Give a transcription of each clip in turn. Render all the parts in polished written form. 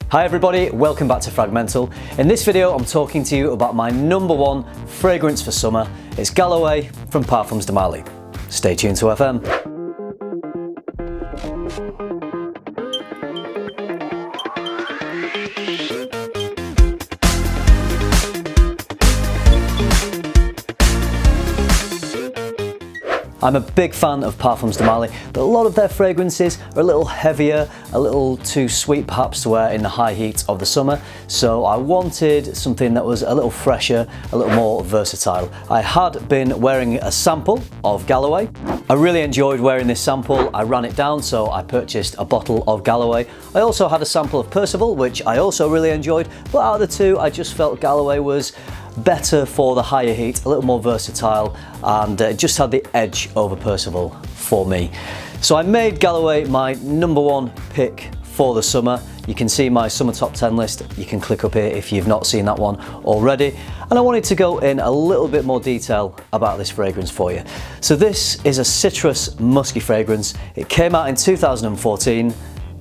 Hi everybody, welcome back to FRAG-MENTAL. In this video I'm talking to you about my #1 fragrance for summer. It's Galloway from Parfums de Marly. Stay tuned to FM. I'm a big fan of Parfums de Marly, but a lot of their fragrances are a little heavier, a little too sweet perhaps to wear in the high heat of the summer, so I wanted something that was a little fresher, a little more versatile. I had been wearing a sample of Galloway. I really enjoyed wearing this sample. I ran it down, so I purchased a bottle of Galloway. I also had a sample of Percival, which I also really enjoyed, but out of the two I just felt Galloway was better for the higher heat, a little more versatile, and it just had the edge over Percival for me. So I made Galloway my #1 pick for the summer. You can see my summer top 10 list. You can click up here if you've not seen that one already. And I wanted to go in a little bit more detail about this fragrance for you. So this is a citrus musky fragrance. It came out in 2014.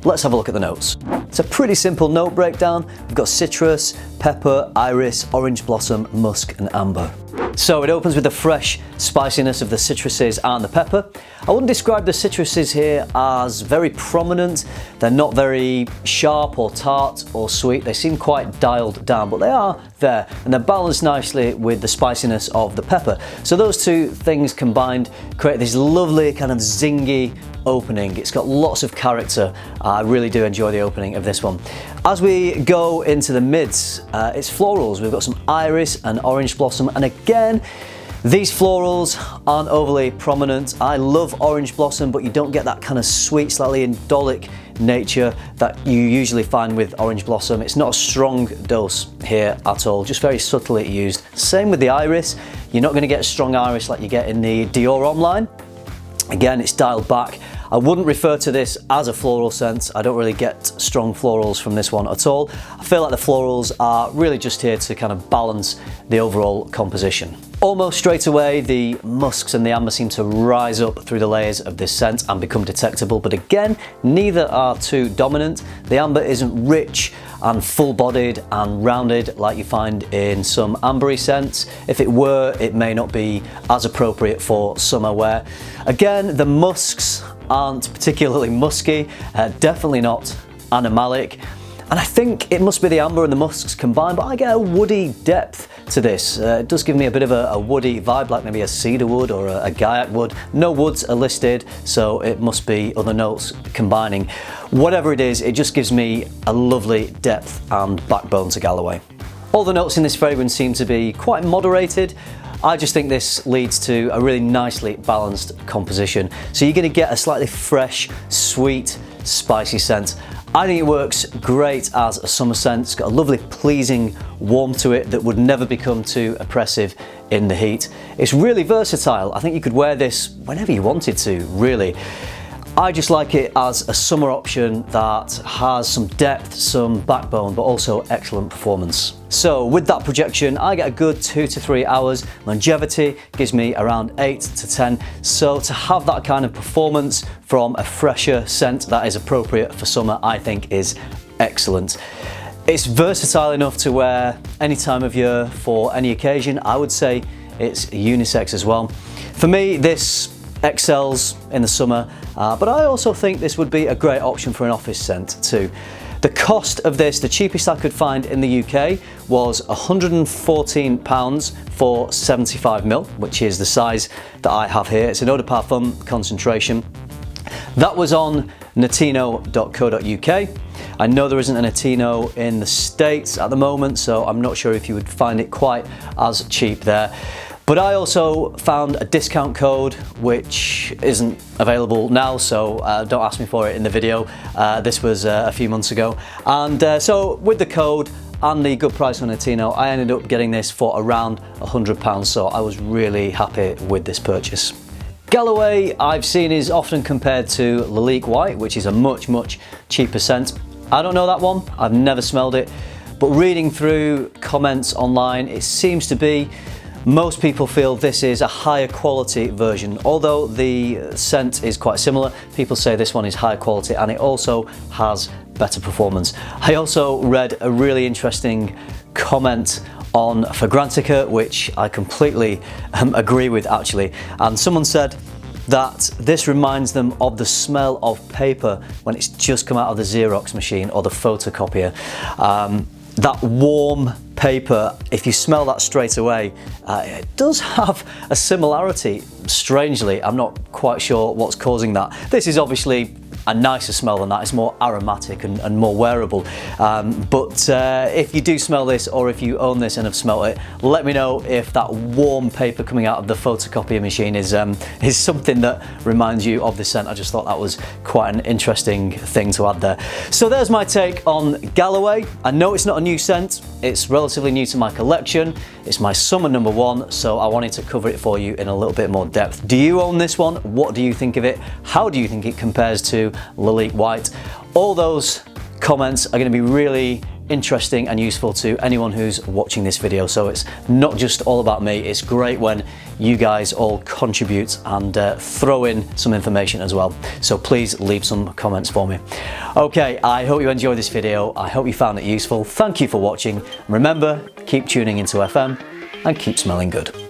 Let's have a look at the notes. It's a pretty simple note breakdown. We've got citrus, pepper, iris, orange blossom, musk and amber. So it opens with the fresh spiciness of the citruses and the pepper. I wouldn't describe the citruses here as very prominent. They're not very sharp or tart or sweet. They seem quite dialed down, but they are there and they're balanced nicely with the spiciness of the pepper. So those two things combined create this lovely kind of zingy opening. It's got lots of character. I really do enjoy the opening of this one. As we go into the mids, it's florals. We've got some iris and orange blossom, and again, these florals aren't overly prominent. I love orange blossom, but you don't get that kind of sweet, slightly indolic nature that you usually find with orange blossom. It's not a strong dose here at all, just very subtly used. Same with the iris. You're not going to get a strong iris like you get in the Dior Homme line. Again, it's dialed back. I wouldn't refer to this as a floral scent. I don't really get strong florals from this one at all. I feel like the florals are really just here to kind of balance the overall composition. Almost straight away, the musks and the amber seem to rise up through the layers of this scent and become detectable, but again, neither are too dominant. The amber isn't rich and full-bodied and rounded like you find in some ambery scents. If it were, it may not be as appropriate for summer wear. Again, the musks aren't particularly musky, definitely not animalic. And I think it must be the amber and the musks combined, but I get a woody depth to this. It does give me a bit of a woody vibe, like maybe a cedar wood or a gaiac wood. No woods are listed, so it must be other notes combining. Whatever it is, it just gives me a lovely depth and backbone to Galloway. All the notes in this fragrance seem to be quite moderated. I just think this leads to a really nicely balanced composition. So you're going to get a slightly fresh, sweet, spicy scent. I think it works great as a summer scent. It's got a lovely pleasing warmth to it that would never become too oppressive in the heat. It's really versatile. I think you could wear this whenever you wanted to, really. I just like it as a summer option that has some depth, some backbone, but also excellent performance. So with that projection, I get a good 2 to 3 hours. Longevity gives me around 8 to 10. So to have that kind of performance from a fresher scent that is appropriate for summer, I think is excellent. It's versatile enough to wear any time of year for any occasion. I would say it's unisex as well. For me, this excels in the summer, but I also think this would be a great option for an office scent too. The cost of this, the cheapest I could find in the UK, was £114 for 75ml, which is the size that I have here. It's an eau de parfum concentration. That was on natino.co.uk. I know there isn't a Natino in the States at the moment, so I'm not sure if you would find it quite as cheap there. But I also found a discount code which isn't available now, so don't ask me for it in the video. This was a few months ago. And so with the code and the good price on Natino, I ended up getting this for around £100, so I was really happy with this purchase. Galloway, I've seen, is often compared to Lalique White, which is a much cheaper scent. I don't know that one, I've never smelled it, but reading through comments online, it seems to be Most people feel this is a higher quality version. Although the scent is quite similar, people say this one is higher quality and it also has better performance. I also read a really interesting comment on Fragrantica, which I completely agree with actually, and someone said that this reminds them of the smell of paper when it's just come out of the Xerox machine or the photocopier. That warm paper, if you smell that straight away, it does have a similarity. Strangely, I'm not quite sure what's causing that. This is obviously a nicer smell than that. It's more aromatic and more wearable. But if you do smell this, or if you own this and have smelled it, let me know if that warm paper coming out of the photocopier machine is something that reminds you of the scent. I just thought that was quite an interesting thing to add there. So there's my take on Galloway. I know it's not a new scent. It's relatively new to my collection. It's my summer number one, so I wanted to cover it for you in a little bit more depth. Do you own this one? What do you think of it? How do you think it compares to Lily White? All those comments are going to be really interesting and useful to anyone who's watching this video. So it's not just all about me. It's great when you guys all contribute and throw in some information as well. So please leave some comments for me. Okay, I hope you enjoyed this video. I hope you found it useful. Thank you for watching. Remember, keep tuning into FM and keep smelling good.